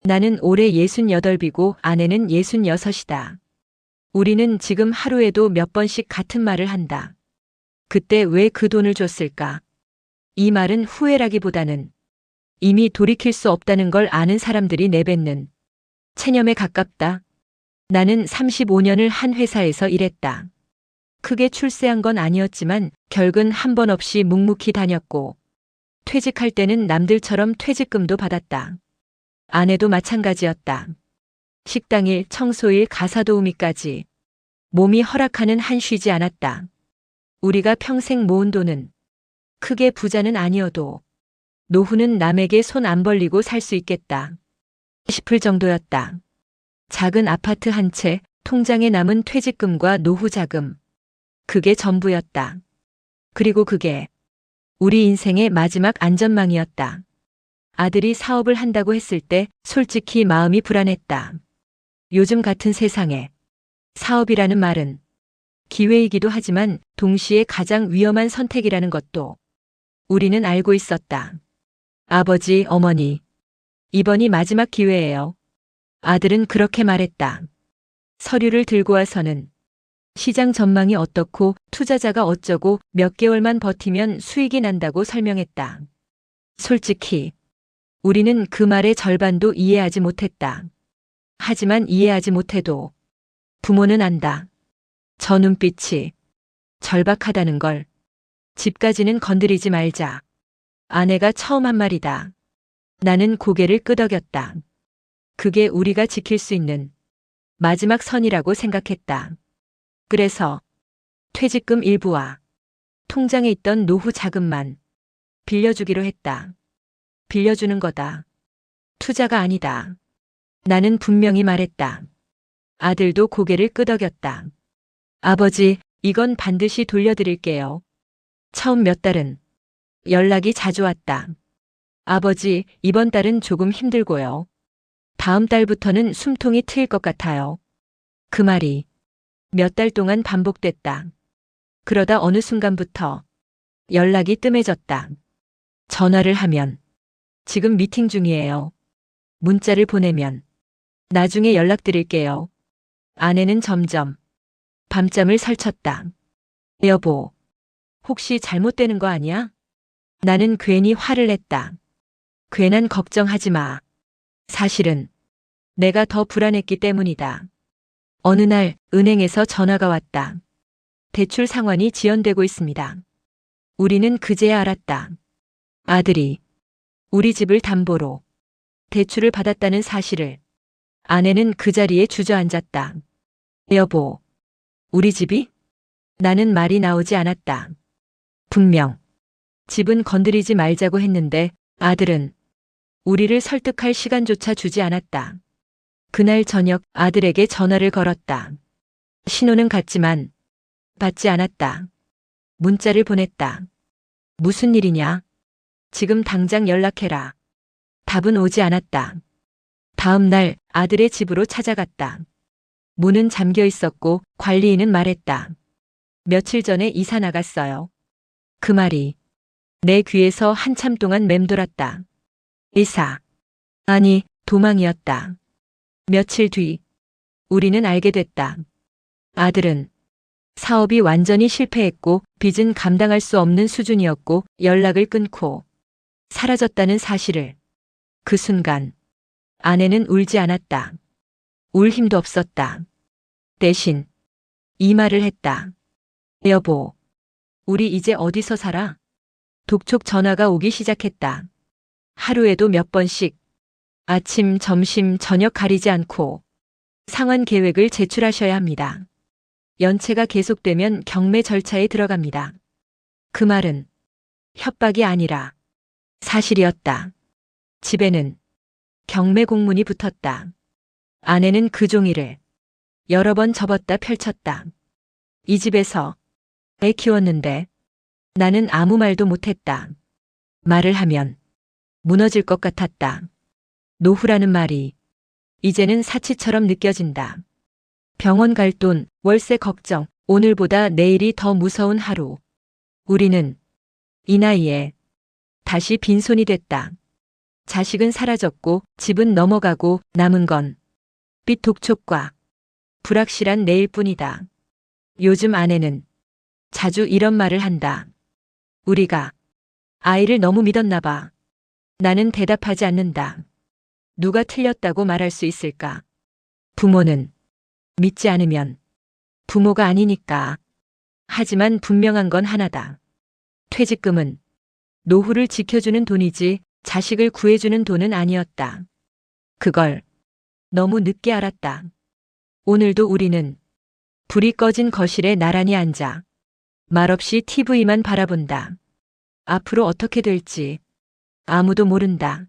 나는 올해 68이고 아내는 66이다. 우리는 지금 하루에도 몇 번씩 같은 말을 한다. 그때 왜 그 돈을 줬을까? 이 말은 후회라기보다는 이미 돌이킬 수 없다는 걸 아는 사람들이 내뱉는 체념에 가깝다. 나는 35년을 한 회사에서 일했다. 크게 출세한 건 아니었지만 결근 한 번 없이 묵묵히 다녔고 퇴직할 때는 남들처럼 퇴직금도 받았다. 아내도 마찬가지였다. 식당일, 청소일, 가사도우미까지 몸이 허락하는 한 쉬지 않았다. 우리가 평생 모은 돈은 크게 부자는 아니어도 노후는 남에게 손 안 벌리고 살 수 있겠다 싶을 정도였다. 작은 아파트 한 채, 통장에 남은 퇴직금과 노후 자금. 그게 전부였다. 그리고 그게 우리 인생의 마지막 안전망이었다. 아들이 사업을 한다고 했을 때 솔직히 마음이 불안했다. 요즘 같은 세상에 사업이라는 말은 기회이기도 하지만 동시에 가장 위험한 선택이라는 것도 우리는 알고 있었다. 아버지, 어머니, 이번이 마지막 기회예요. 아들은 그렇게 말했다. 서류를 들고 와서는 시장 전망이 어떻고 투자자가 어쩌고 몇 개월만 버티면 수익이 난다고 설명했다. 솔직히 우리는 그 말의 절반도 이해하지 못했다. 하지만 이해하지 못해도 부모는 안다. 저 눈빛이 절박하다는 걸. 집까지는 건드리지 말자. 아내가 처음 한 말이다. 나는 고개를 끄덕였다. 그게 우리가 지킬 수 있는 마지막 선이라고 생각했다. 그래서 퇴직금 일부와 통장에 있던 노후 자금만 빌려주기로 했다. 빌려주는 거다. 투자가 아니다. 나는 분명히 말했다. 아들도 고개를 끄덕였다. 아버지, 이건 반드시 돌려드릴게요. 처음 몇 달은 연락이 자주 왔다. 아버지, 이번 달은 조금 힘들고요. 다음 달부터는 숨통이 트일 것 같아요. 그 말이 몇 달 동안 반복됐다. 그러다 어느 순간부터 연락이 뜸해졌다. 전화를 하면 지금 미팅 중이에요. 문자를 보내면 나중에 연락드릴게요. 아내는 점점 밤잠을 설쳤다. 여보, 혹시 잘못되는 거 아니야? 나는 괜히 화를 냈다. 괜한 걱정하지 마. 사실은 내가 더 불안했기 때문이다. 어느 날 은행에서 전화가 왔다. 대출 상환이 지연되고 있습니다. 우리는 그제야 알았다. 아들이 우리 집을 담보로 대출을 받았다는 사실을. 아내는 그 자리에 주저앉았다. 여보, 우리 집이? 나는 말이 나오지 않았다. 분명 집은 건드리지 말자고 했는데 아들은 우리를 설득할 시간조차 주지 않았다. 그날 저녁 아들에게 전화를 걸었다. 신호는 갔지만 받지 않았다. 문자를 보냈다. 무슨 일이냐? 지금 당장 연락해라. 답은 오지 않았다. 다음 날 아들의 집으로 찾아갔다. 문은 잠겨 있었고 관리인은 말했다. 며칠 전에 이사 나갔어요. 그 말이 내 귀에서 한참 동안 맴돌았다. 이사. 아니, 도망이었다. 며칠 뒤 우리는 알게 됐다. 아들은 사업이 완전히 실패했고 빚은 감당할 수 없는 수준이었고 연락을 끊고 사라졌다는 사실을. 그 순간 아내는 울지 않았다. 울 힘도 없었다. 대신 이 말을 했다. 여보, 우리 이제 어디서 살아? 독촉 전화가 오기 시작했다. 하루에도 몇 번씩 아침, 점심, 저녁 가리지 않고 상환 계획을 제출하셔야 합니다. 연체가 계속되면 경매 절차에 들어갑니다. 그 말은 협박이 아니라 사실이었다. 집에는 경매 공문이 붙었다. 아내는 그 종이를 여러 번 접었다 펼쳤다. 이 집에서 애 키웠는데 나는 아무 말도 못했다. 말을 하면 무너질 것 같았다. 노후라는 말이 이제는 사치처럼 느껴진다. 병원 갈 돈, 월세 걱정, 오늘보다 내일이 더 무서운 하루. 우리는 이 나이에 다시 빈손이 됐다. 자식은 사라졌고 집은 넘어가고 남은 건 빛 독촉과 불확실한 내일뿐이다. 요즘 아내는 자주 이런 말을 한다. 우리가 아이를 너무 믿었나 봐. 나는 대답하지 않는다. 누가 틀렸다고 말할 수 있을까? 부모는 믿지 않으면 부모가 아니니까. 하지만 분명한 건 하나다. 퇴직금은 노후를 지켜주는 돈이지 자식을 구해주는 돈은 아니었다. 그걸 너무 늦게 알았다. 오늘도 우리는 불이 꺼진 거실에 나란히 앉아 말없이 TV만 바라본다. 앞으로 어떻게 될지 아무도 모른다.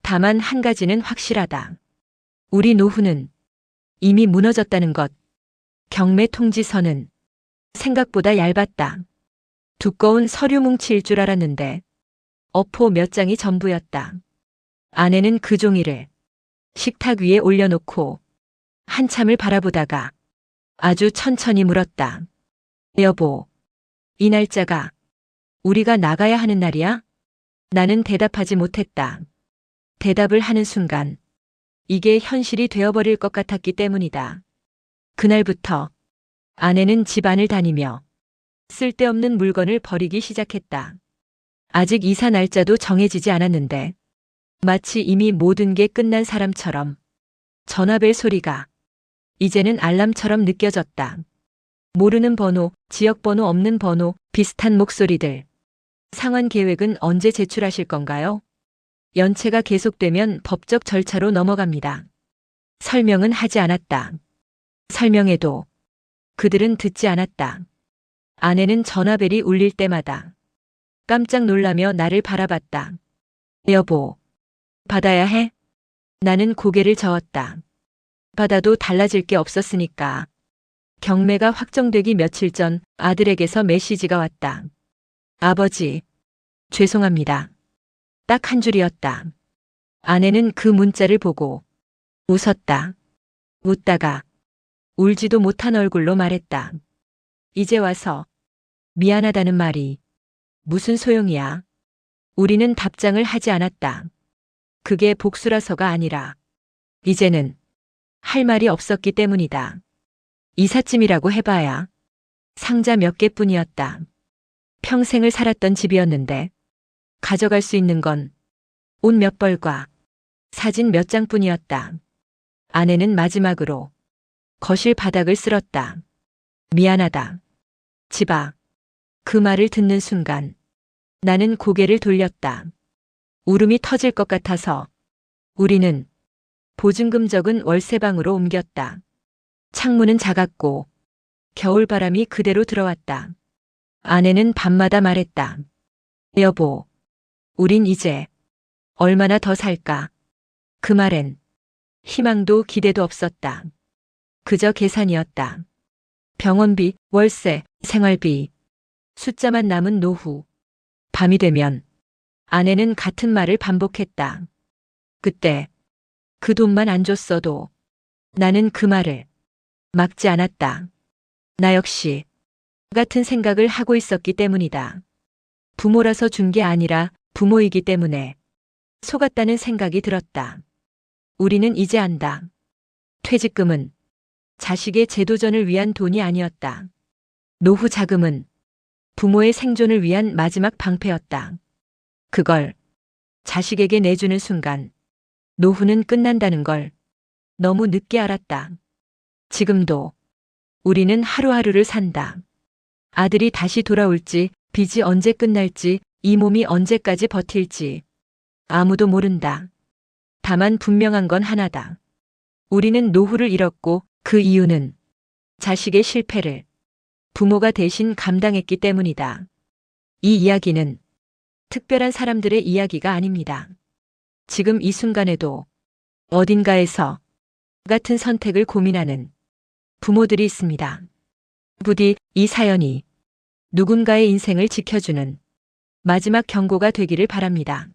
다만 한 가지는 확실하다. 우리 노후는 이미 무너졌다는 것. 경매 통지서는 생각보다 얇았다. 두꺼운 서류 뭉치일 줄 알았는데 어포 몇 장이 전부였다. 아내는 그 종이를 식탁 위에 올려놓고 한참을 바라보다가 아주 천천히 물었다. 여보, 이 날짜가 우리가 나가야 하는 날이야? 나는 대답하지 못했다. 대답을 하는 순간 이게 현실이 되어버릴 것 같았기 때문이다. 그날부터 아내는 집안을 다니며 쓸데없는 물건을 버리기 시작했다. 아직 이사 날짜도 정해지지 않았는데 마치 이미 모든 게 끝난 사람처럼 전화벨 소리가 이제는 알람처럼 느껴졌다. 모르는 번호, 지역번호 없는 번호, 비슷한 목소리들. 상환 계획은 언제 제출하실 건가요? 연체가 계속되면 법적 절차로 넘어갑니다. 설명은 하지 않았다. 설명해도 그들은 듣지 않았다. 아내는 전화벨이 울릴 때마다 깜짝 놀라며 나를 바라봤다. 여보, 받아야 해? 나는 고개를 저었다. 받아도 달라질 게 없었으니까. 경매가 확정되기 며칠 전 아들에게서 메시지가 왔다. 아버지, 죄송합니다. 딱 한 줄이었다. 아내는 그 문자를 보고 웃었다. 웃다가 울지도 못한 얼굴로 말했다. 이제 와서 미안하다는 말이 무슨 소용이야. 우리는 답장을 하지 않았다. 그게 복수라서가 아니라 이제는 할 말이 없었기 때문이다. 이삿짐이라고 해봐야 상자 몇 개뿐이었다. 평생을 살았던 집이었는데 가져갈 수 있는 건 옷 몇 벌과 사진 몇 장뿐이었다. 아내는 마지막으로 거실 바닥을 쓸었다. 미안하다. 집아. 그 말을 듣는 순간 나는 고개를 돌렸다. 울음이 터질 것 같아서 우리는 보증금 적은 월세방으로 옮겼다. 창문은 작았고 겨울바람이 그대로 들어왔다. 아내는 밤마다 말했다. 여보, 우린 이제 얼마나 더 살까? 그 말엔 희망도 기대도 없었다. 그저 계산이었다. 병원비, 월세, 생활비, 숫자만 남은 노후. 밤이 되면 아내는 같은 말을 반복했다. 그때 그 돈만 안 줬어도 나는 그 말을 막지 않았다. 나 역시 같은 생각을 하고 있었기 때문이다. 부모라서 준 게 아니라 부모이기 때문에 속았다는 생각이 들었다. 우리는 이제 안다. 퇴직금은 자식의 재도전을 위한 돈이 아니었다. 노후 자금은 부모의 생존을 위한 마지막 방패였다. 그걸 자식에게 내주는 순간 노후는 끝난다는 걸 너무 늦게 알았다. 지금도 우리는 하루하루를 산다. 아들이 다시 돌아올지, 빚이 언제 끝날지, 이 몸이 언제까지 버틸지 아무도 모른다. 다만 분명한 건 하나다. 우리는 노후를 잃었고 그 이유는 자식의 실패를 부모가 대신 감당했기 때문이다. 이 이야기는 특별한 사람들의 이야기가 아닙니다. 지금 이 순간에도 어딘가에서 같은 선택을 고민하는 부모들이 있습니다. 부디 이 사연이 누군가의 인생을 지켜주는 마지막 경고가 되기를 바랍니다.